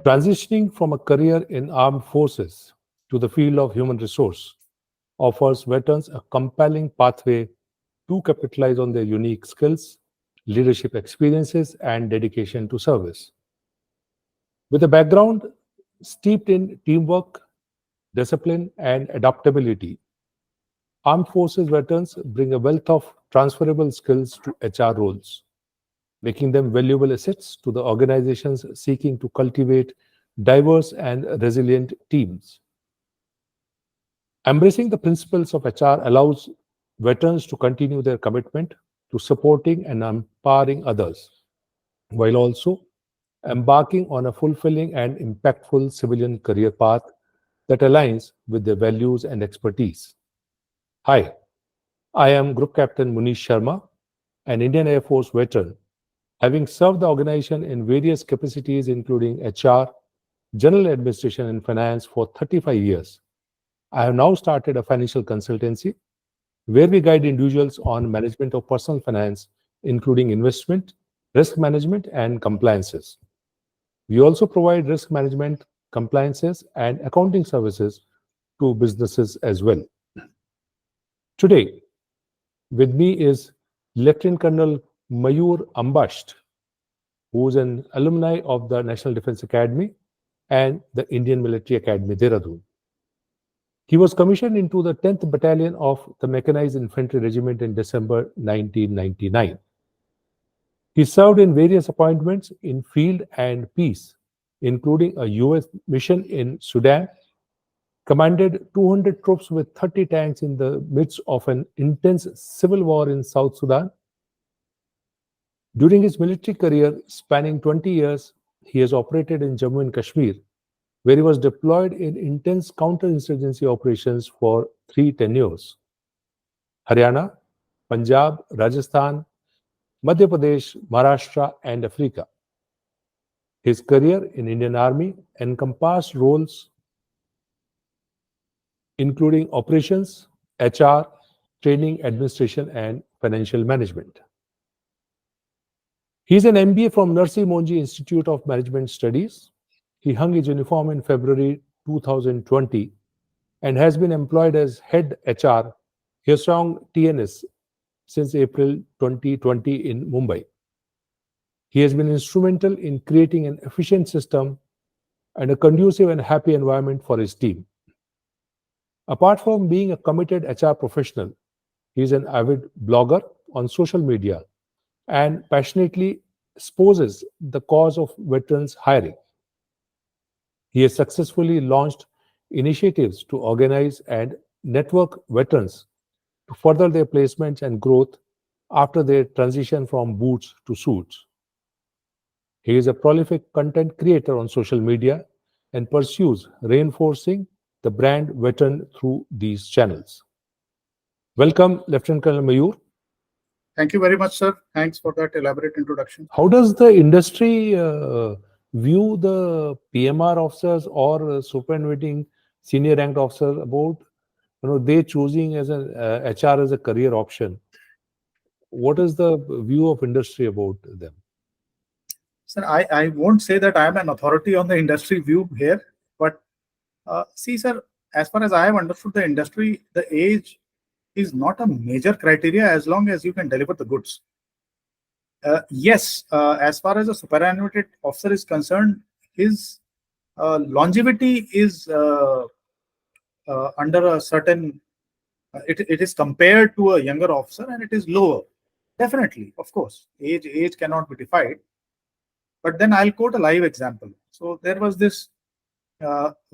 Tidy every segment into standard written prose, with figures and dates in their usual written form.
Transitioning from a career in armed forces to the field of human resource offers veterans a compelling pathway to capitalize on their unique skills, leadership experiences, and dedication to service. With a background steeped in teamwork, discipline, and adaptability, armed forces veterans bring a wealth of transferable skills to HR roles, making them valuable assets to the organizations seeking to cultivate diverse and resilient teams. Embracing the principles of HR allows veterans to continue their commitment to supporting and empowering others, while also embarking on a fulfilling and impactful civilian career path that aligns with their values and expertise. Hi, I am Group Captain Manish Sharma, an Indian Air Force veteran, having served the organization in various capacities including HR, General Administration, and Finance for 35 years. I have now started a financial consultancy where we guide individuals on management of personal finance, including investment, risk management, and compliances. We also provide risk management, compliances, and accounting services to businesses as well. Today, with me is Lieutenant Colonel Mayur Ambasht, who is an alumni of the National Defense Academy and the Indian Military Academy, Dehradun. He was commissioned into the 10th Battalion of the Mechanized Infantry Regiment in December 1999. He served in various appointments in field and peace, including a US mission in Sudan, commanded 200 troops with 30 tanks in the midst of an intense civil war in South Sudan. During his military career spanning 20 years, he has operated in Jammu and Kashmir, where he was deployed in intense counterinsurgency operations for 3 tenures. Haryana, Punjab, Rajasthan, Madhya Pradesh, Maharashtra, and Africa. His career in Indian Army encompassed roles including operations, HR, training, administration, and financial management. He is an MBA from Narsi Monji Institute of Management Studies. He hung his uniform in February 2020 and has been employed as head HR, Hyosung TNS, since April 2020 in Mumbai. He has been instrumental in creating an efficient system and a conducive and happy environment for his team. Apart from being a committed HR professional, he is an avid blogger on social media and passionately espouses the cause of veterans hiring. He has successfully launched initiatives to organize and network veterans to further their placements and growth after their transition from boots to suits. He is a prolific content creator on social media and pursues reinforcing the brand veteran through these channels. Welcome, Lieutenant Colonel Mayur. Thank you very much, sir. Thanks for that elaborate introduction. How does the industry view the PMR officers or superannuating senior ranked officers about they choosing as an HR as a career option? What is the view of industry about them? Sir, I won't say that I am an authority on the industry view here, but see, sir, as far as I have understood the industry, the age is not a major criteria as long as you can deliver the goods. Yes, as far as a superannuated officer is concerned, his longevity is under a certain, it is compared to a younger officer and it is lower. Definitely, of course, age cannot be defined. But then I'll quote a live example. So there was this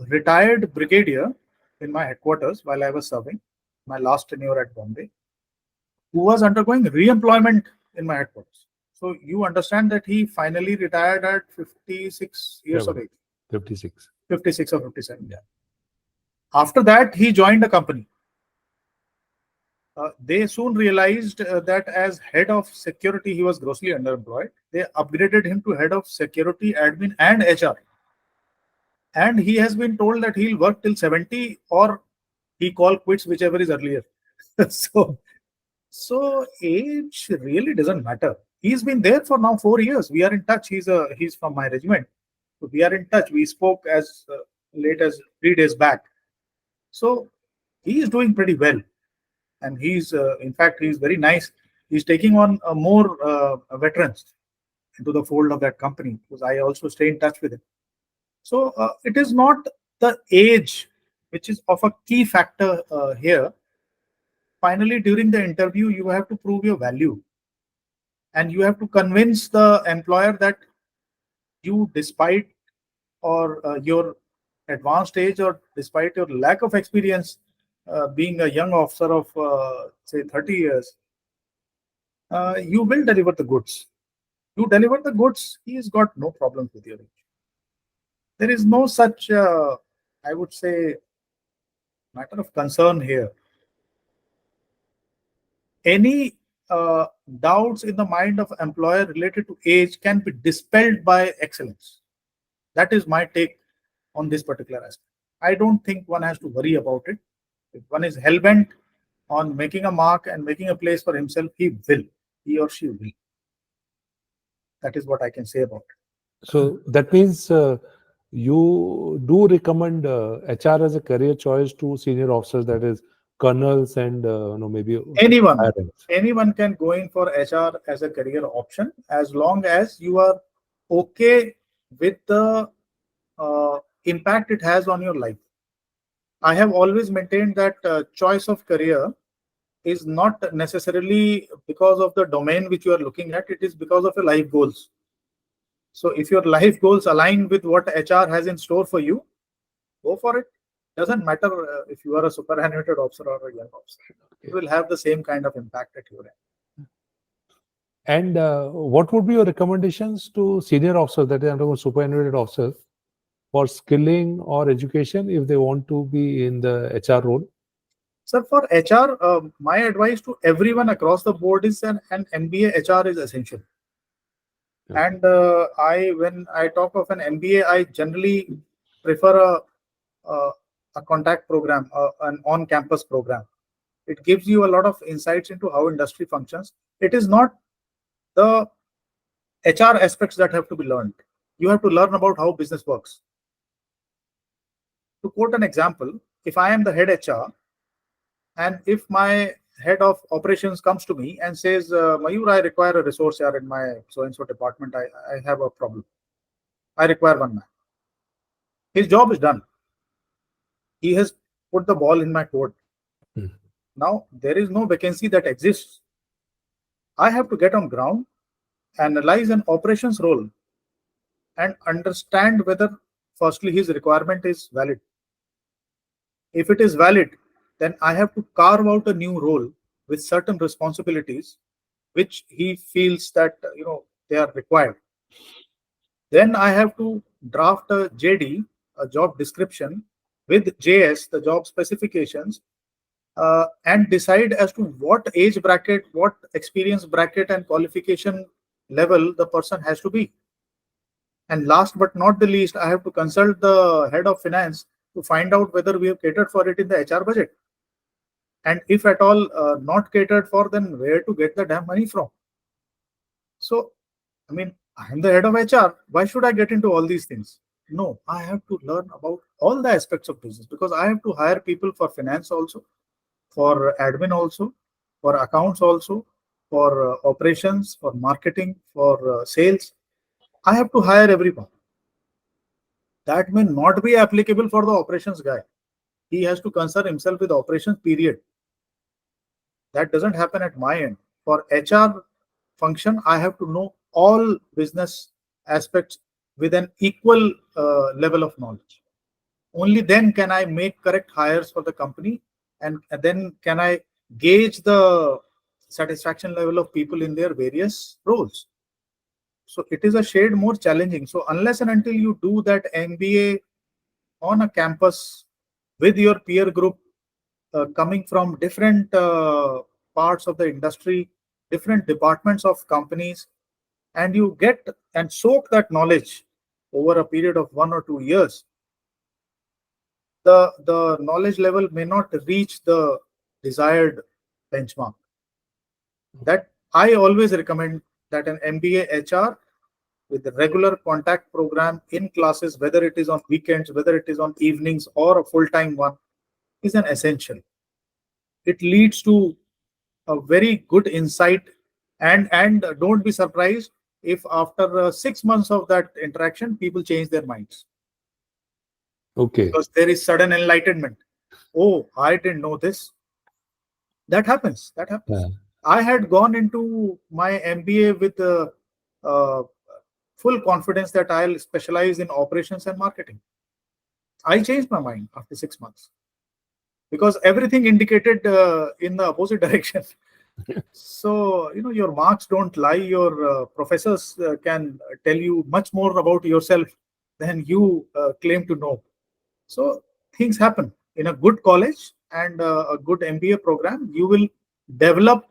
retired brigadier in my headquarters while I was serving my last tenure at Bombay, who was undergoing re-employment in my headquarters. So you understand that he finally retired at 56 years of age. 56. 56 or 57. Yeah. After that, he joined a company. They soon realized that as head of security, he was grossly underemployed. They upgraded him to head of security, admin, and HR. And he has been told that he'll work till 70 or he call quits, whichever is earlier. So age really doesn't matter. He's been there for now 4 years. We are in touch. He's from my regiment. So we are in touch. We spoke as late as 3 days back. So he is doing pretty well, and he's in fact he's very nice. He's taking on more veterans into the fold of that company, because I also stay in touch with him. So it is not the age which is of a key factor here. Finally, during the interview, you have to prove your value, and you have to convince the employer that you, despite or your advanced age, or despite your lack of experience, being a young officer of say 30 years, you will deliver the goods. You deliver the goods, he's got no problems with your age. There is no such, I would say, matter of concern here. Any doubts in the mind of employer related to age can be dispelled by excellence. That is my take on this particular aspect. I don't think one has to worry about it. If one is hell-bent on making a mark and making a place for himself, he will. He or she will. That is what I can say about it. So that means you do recommend HR as a career choice to senior officers, that is colonels and maybe Anyone, higher ranks. anyone can go in for HR as a career option, as long as you are okay with the impact it has on your life. I have always maintained that choice of career is not necessarily because of the domain which you are looking at, it is because of your life goals. So if your life goals align with what HR has in store for you, go for it. Doesn't matter if you are a superannuated officer or a young officer. It will have the same kind of impact at your end. And what would be your recommendations to senior officers, that is superannuated officers, for skilling or education if they want to be in the HR role? Sir, for HR, my advice to everyone across the board is an MBA HR is essential. Okay. And when I talk of an MBA, I generally prefer a contact program, an on-campus program. It gives you a lot of insights into how industry functions. It is not the HR aspects that have to be learned. You have to learn about how business works. To quote an example, if I am the head HR, and if my head of operations comes to me and says, Mayur, I require a resource here in my so-and-so department, I have a problem. I require one man. His job is done. He has put the ball in my court. Hmm. Now, there is no vacancy that exists. I have to get on ground, analyze an operations role, and understand whether, firstly, his requirement is valid. If it is valid, then I have to carve out a new role with certain responsibilities which he feels that they are required. Then I have to draft a JD, a job description, with JS, the job specifications, and decide as to what age bracket, what experience bracket and qualification level the person has to be. And last but not the least, I have to consult the head of finance to find out whether we have catered for it in the HR budget. And if at all not catered for, then where to get the damn money from? So, I mean, I'm the head of HR. Why should I get into all these things? No, I have to learn about all the aspects of business, because I have to hire people for finance also, for admin also, for accounts also, for operations, for marketing, for sales. I have to hire everyone. That may not be applicable for the operations guy. He has to concern himself with operations, period. That doesn't happen at my end. For HR function, I have to know all business aspects with an equal level of knowledge. Only then can I make correct hires for the company, and then can I gauge the satisfaction level of people in their various roles. So it is a shade more challenging. So unless and until you do that MBA on a campus with your peer group, coming from different parts of the industry, different departments of companies, and you get and soak that knowledge over a period of 1 or 2 years, the knowledge level may not reach the desired benchmark. That I always recommend that an MBA HR with the regular contact program in classes, whether it is on weekends, whether it is on evenings or a full-time one, is an essential. It leads to a very good insight, and don't be surprised if after 6 months of that interaction, people change their minds Okay. because there is sudden enlightenment. Oh, I didn't know this. That happens. That happens. Yeah. I had gone into my MBA with uh, full confidence that I'll specialize in operations and marketing. I changed my mind after 6 months because everything indicated in the opposite direction. So, your marks don't lie. Your professors can tell you much more about yourself than you claim to know. So, things happen in a good college and a good MBA program. You will develop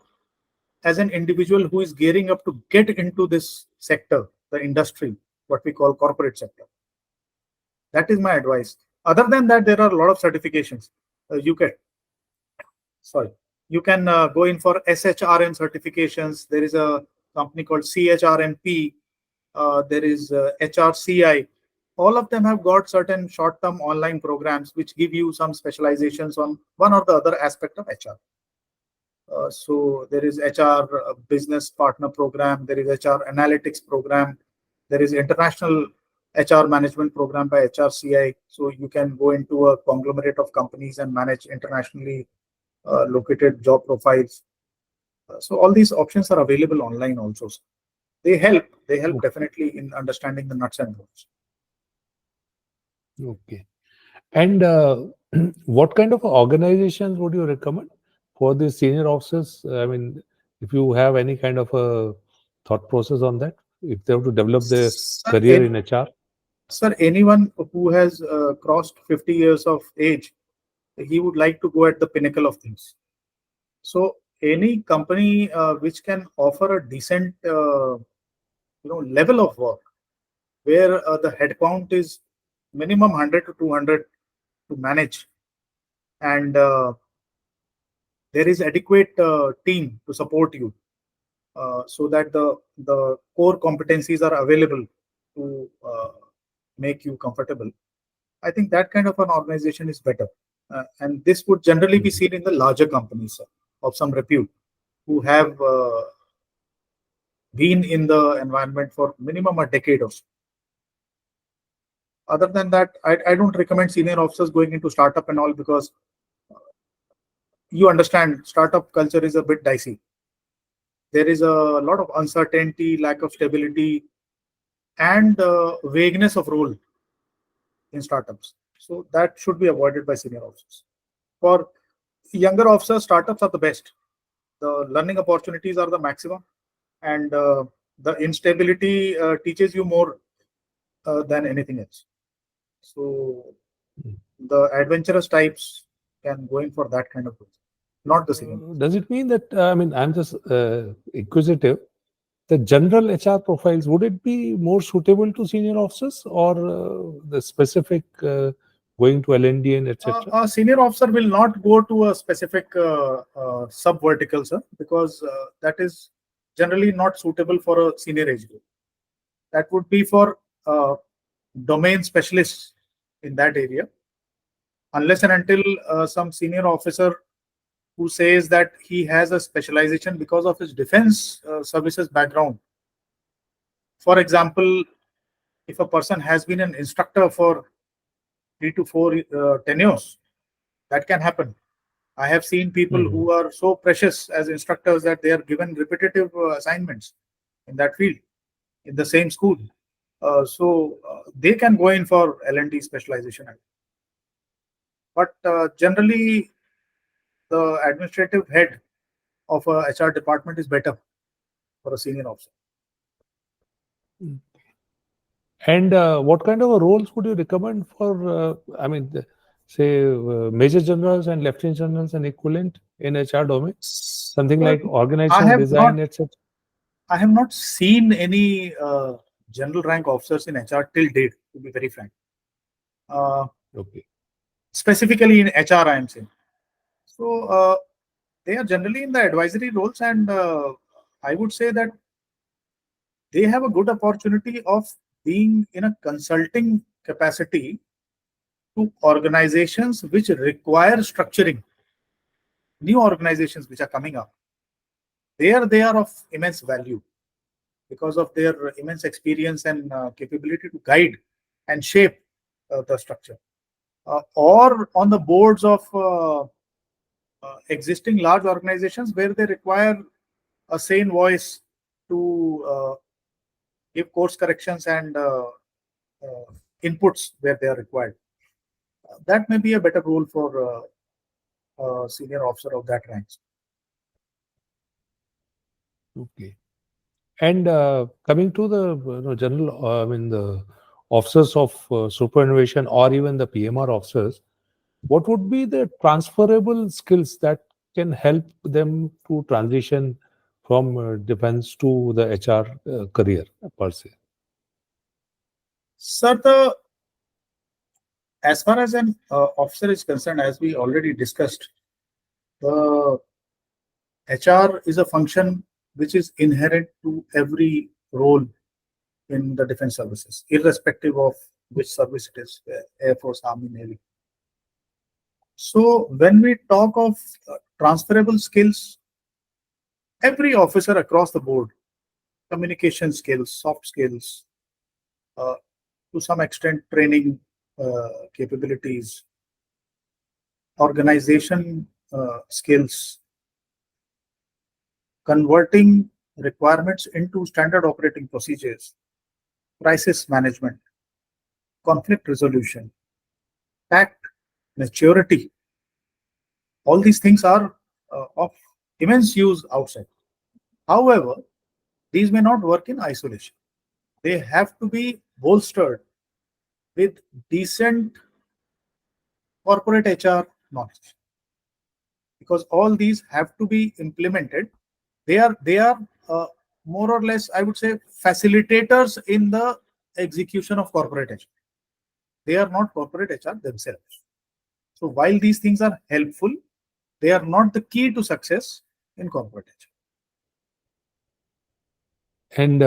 as an individual who is gearing up to get into this sector, the industry, what we call corporate sector. That is my advice. Other than that, there are a lot of certifications. You can, sorry, you can go in for SHRM certifications. There is a company called CHRMP. There is HRCI. All of them have got certain short-term online programs which give you some specializations on one or the other aspect of HR. So there is HR business partner program, there is HR analytics program, there is international HR management program by HRCI. So you can go into a conglomerate of companies and manage internationally located job profiles. So all these options are available online also. They help. They help definitely in understanding the nuts and bolts. Okay. And what kind of organizations would you recommend for the senior officers? I mean, if you have any kind of a thought process on that, if they have to develop their Sir, career in HR. sir, anyone who has crossed 50 years of age, he would like to go at the pinnacle of things. So any company which can offer a decent level of work where the headcount is minimum 100 to 200 to manage, and there is adequate team to support you, so that the core competencies are available to make you comfortable. I think that kind of an organization is better. And this would generally be Mhm. seen in the larger companies of some repute who have been in the environment for minimum a decade or so. Other than that, I don't recommend senior officers going into startup and all, because you understand startup culture is a bit dicey. There is a lot of uncertainty, lack of stability, and vagueness of role in startups. So that should be avoided by senior officers. For younger officers, startups are the best. The learning opportunities are the maximum, and the instability teaches you more than anything else. So the adventurous types can go in for that kind of growth, not the senior. Does it mean that, I mean, I'm just inquisitive, the general HR profiles, would it be more suitable to senior officers or the specific going to LND and etc.? A senior officer will not go to a specific sub vertical, sir, because that is generally not suitable for a senior age group. That would be for uh, domain specialists in that area, unless and until some senior officer who says that he has a specialization because of his defense services background. For example, if a person has been an instructor for 3 to 4 tenures, that can happen. I have seen people Mhm. who are so precious as instructors that they are given repetitive assignments in that field in the same school. So they can go in for L&D specialization. But generally, the administrative head of a HR department is better for a senior officer. And what kind of roles would you recommend for, I mean, say, major generals and lieutenant generals and equivalent in HR domain? Something Well, like I organization have not design, etc. I have not seen any general rank officers in HR till date, to be very frank. Uh, Okay. Specifically in HR, I am saying. So they are generally in the advisory roles, and I would say that they have a good opportunity of being in a consulting capacity to organizations which require structuring, new organizations which are coming up. There they are of immense value because of their immense experience and capability to guide and shape the structure. Or on the boards of existing large organizations where they require a sane voice to give course corrections and inputs where they are required. That may be a better role for a senior officer of that rank. Okay. And coming to the general, I mean the officers of superannuation or even the PMR officers, what would be the transferable skills that can help them to transition from defense to the HR career per se? Sir, as far as an officer is concerned, as we already discussed, the HR is a function which is inherent to every role in the defense services, irrespective of which service it is, Air Force, Army, Navy. So when we talk of transferable skills, every officer across the board, communication skills, soft skills, uh, to some extent training capabilities, organization skills, converting requirements into standard operating procedures, crisis management, conflict resolution, tact, maturity. All these things are of immense use outside. However, these may not work in isolation. They have to be bolstered with decent corporate HR knowledge, because all these have to be implemented. They are more or less, I would say, facilitators in the execution of corporate HR. They are not corporate HR themselves. So while these things are helpful, they are not the key to success in corporate HR. And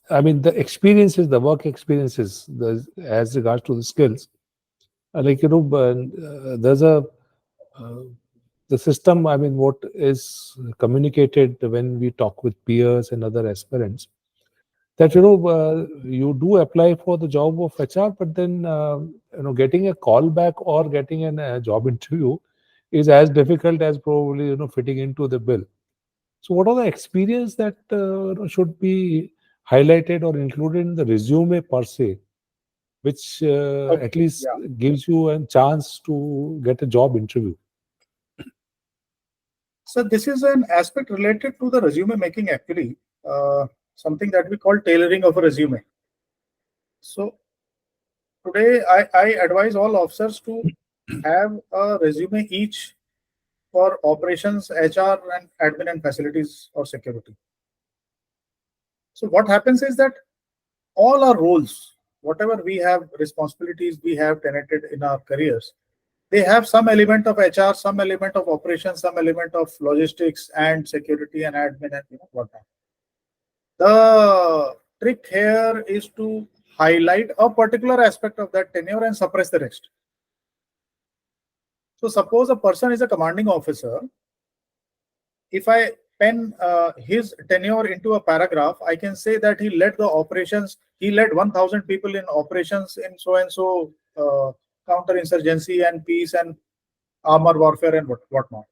I mean the experiences, the work experiences, as regards to the skills, like there's a uh, the system. I mean, what is communicated when we talk with peers and other aspirants, that you do apply for the job of HR, but then getting a call back or getting a job interview is as difficult as probably fitting into the bill. So what are the experience that should be highlighted or included in the resume per se, which at Okay. least Yeah. gives you a chance to get a job interview? So this is an aspect related to the resume making actually, something that we call tailoring of a resume. So today I advise all officers to have a resume each for operations, HR, and admin and facilities or security. So what happens is that all our roles, whatever we have responsibilities we have tenanted in our careers, they have some element of HR, some element of operations, some element of logistics and security and admin and whatnot. The trick here is to highlight a particular aspect of that tenure and suppress the rest. So suppose a person is a commanding officer. If I pen his tenure into a paragraph, I can say that he led the operations. He led 1,000 people in operations in so and so counterinsurgency and peace and armor warfare and whatnot.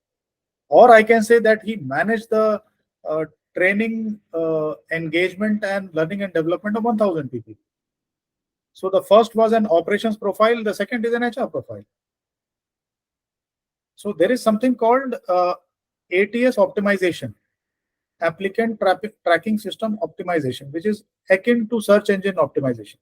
Or I can say that he managed the uh, training, engagement, and learning and development of 1,000 people. So the first was an operations profile, the second is an HR profile. So there is something called ATS optimization, applicant tracking system optimization, which is akin to search engine optimization.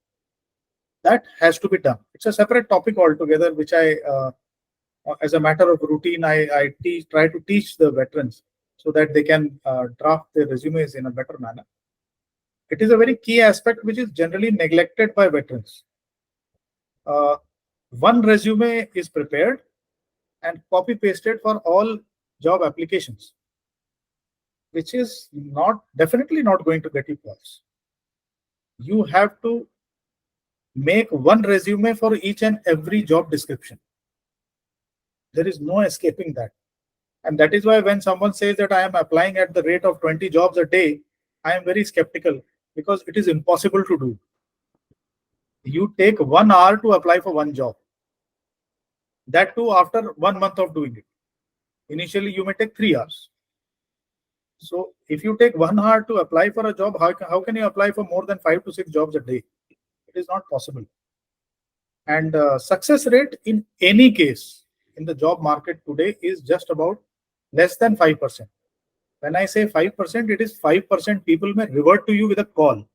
That has to be done. It's a separate topic altogether, which as a matter of routine, I try to teach the veterans so that they can draft their resumes in a better manner. It is a very key aspect which is generally neglected by veterans. One resume is prepared and copy pasted for all job applications, which is not definitely not going to get you calls. You have to make one resume for each and every job description. There is no escaping that. And that is why when someone says that I am applying at the rate of 20 jobs a day, I am very skeptical, because it is impossible to do. You take 1 hour to apply for one job. That too after 1 month of doing it. Initially, you may take 3 hours. So if you take 1 hour to apply for a job, how can you apply for more than 5 to 6 jobs a day? It is not possible. And success rate in any case in the job market today is just about less than 5%. When I say 5%, it is 5% people may revert to you with a call.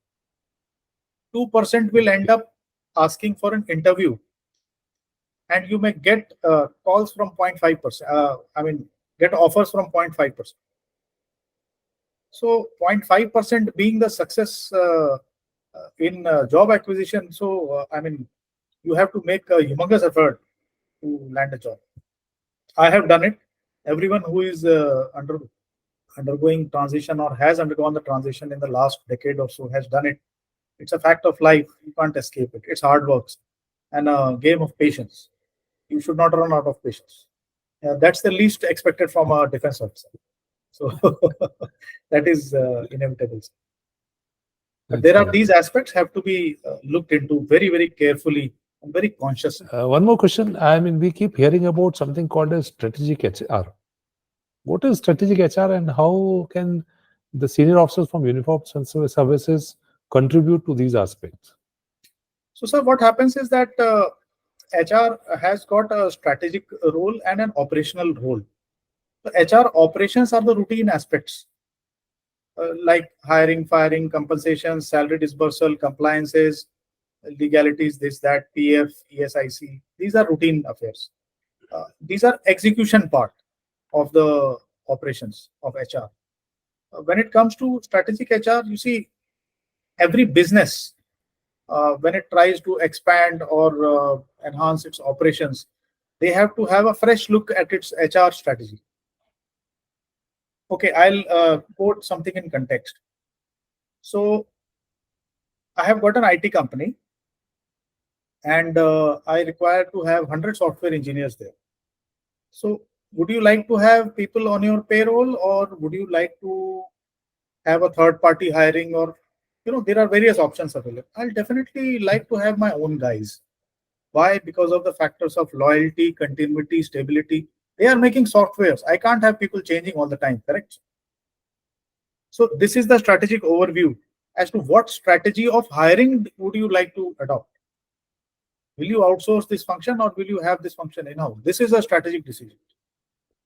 2% will end up asking for an interview, and you may get calls from 0.5%. Get offers from 0.5%. So 0.5% being the success in job acquisition. So you have to make a humongous effort to land a job. I have done it. Everyone who is undergoing transition or has undergone the transition in the last decade or so has done it. It's a fact of life. You can't escape it. It's hard work and a game of patience. You should not run out of patience. That's the least expected from a defense officer. So that is inevitable. But there are these aspects have to be looked into very, very carefully and very consciously. One more question. I mean, we keep hearing about something called as strategic HR. What is strategic HR, and how can the senior officers from uniformed services contribute to these aspects? So, sir, what happens is that HR has got a strategic role and an operational role. So HR operations are the routine aspects, like hiring, firing, compensation, salary disbursal, compliances, legalities, this, that, PF, ESIC. These are routine affairs. These are execution part of the operations of HR. When it comes to strategic HR, you see, every business, when it tries to expand or enhance its operations, they have to have a fresh look at its HR strategy. Okay, I'll quote something in context. So I have got an IT company, and I require to have 100 software engineers there. So would you like to have people on your payroll, or would you like to have a third party hiring, or there are various options available. I'll definitely like to have my own guys. Why? Because of the factors of loyalty, continuity, stability. They are making softwares. I can't have people changing all the time, correct? So this is the strategic overview as to what strategy of hiring would you like to adopt. Will you outsource this function, or will you have this function in-house? This is a strategic decision.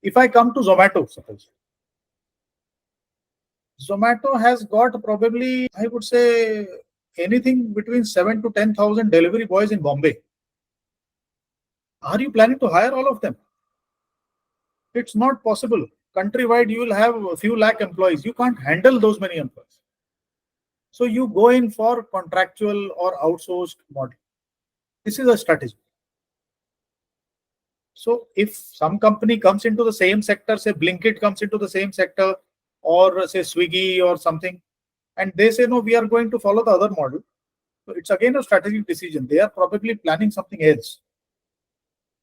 If I come to Zomato, suppose, Zomato has got probably, I would say, anything between 7 to 10,000 delivery boys in Bombay. Are you planning to hire all of them? It's not possible. Countrywide, you will have a few lakh employees. You can't handle those many employees. So you go in for contractual or outsourced model. This is a strategy. So if some company comes into the same sector, say Blinkit comes into the same sector, or say Swiggy or something, and they say, no, we are going to follow the other model. So it's again a strategic decision. They are probably planning something else.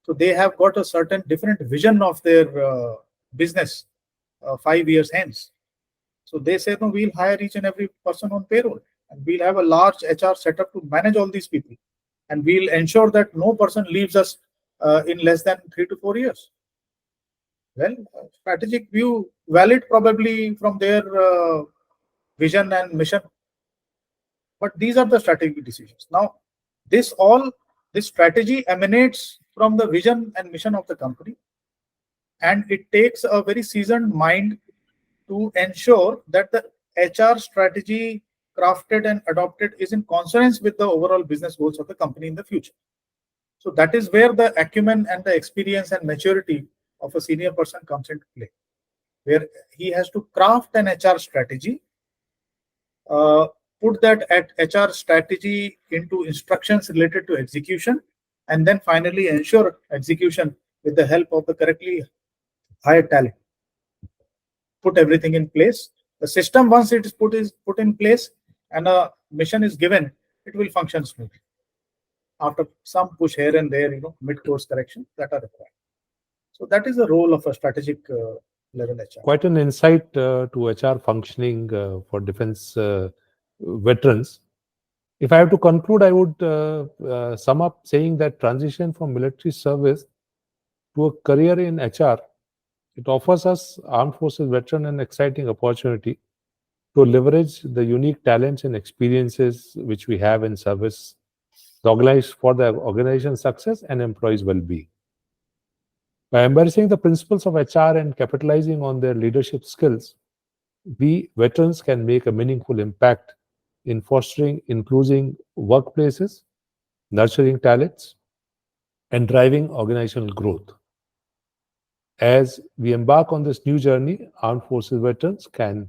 So they have got a certain different vision of their business 5 years hence. So they say, no, we'll hire each and every person on payroll, and we'll have a large HR setup to manage all these people. And we'll ensure that no person leaves us in less than 3 to 4 years. Well, strategic view, valid probably from their vision and mission. But these are the strategic decisions. Now, this strategy emanates from the vision and mission of the company. And it takes a very seasoned mind to ensure that the HR strategy crafted and adopted is in consonance with the overall business goals of the company in the future. So that is where the acumen and the experience and maturity of a senior person comes into play, where he has to craft an HR strategy, put that HR strategy into instructions related to execution, and then finally ensure execution with the help of the correctly hired talent. Put everything in place. The system, once it is put in place, and a mission is given, it will function smoothly. After some push here and there, mid-course correction that are required. So that is the role of a strategic level HR. Quite an insight to HR functioning for defense veterans. If I have to conclude, I would sum up saying that transition from military service to a career in HR, it offers us armed forces veteran an exciting opportunity to leverage the unique talents and experiences which we have in service, organized for the organization's success and employees' well-being. By embracing the principles of HR and capitalizing on their leadership skills, we veterans can make a meaningful impact in fostering inclusive workplaces, nurturing talents, and driving organizational growth. As we embark on this new journey, Armed Forces veterans can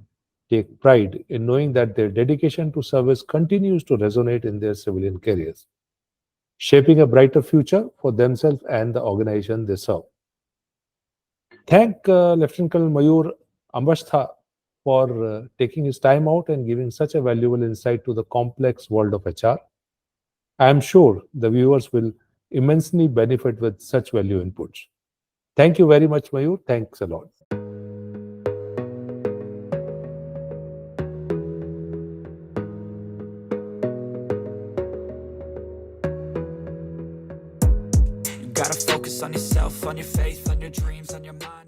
take pride in knowing that their dedication to service continues to resonate in their civilian careers, shaping a brighter future for themselves and the organization they serve. Thank Lieutenant Colonel Mayur Ambastha for taking his time out and giving such a valuable insight to the complex world of HR. I am sure the viewers will immensely benefit with such value inputs. Thank you very much, Mayur. Thanks a lot. You gotta focus on yourself, on your faith, on your dreams, on your mind.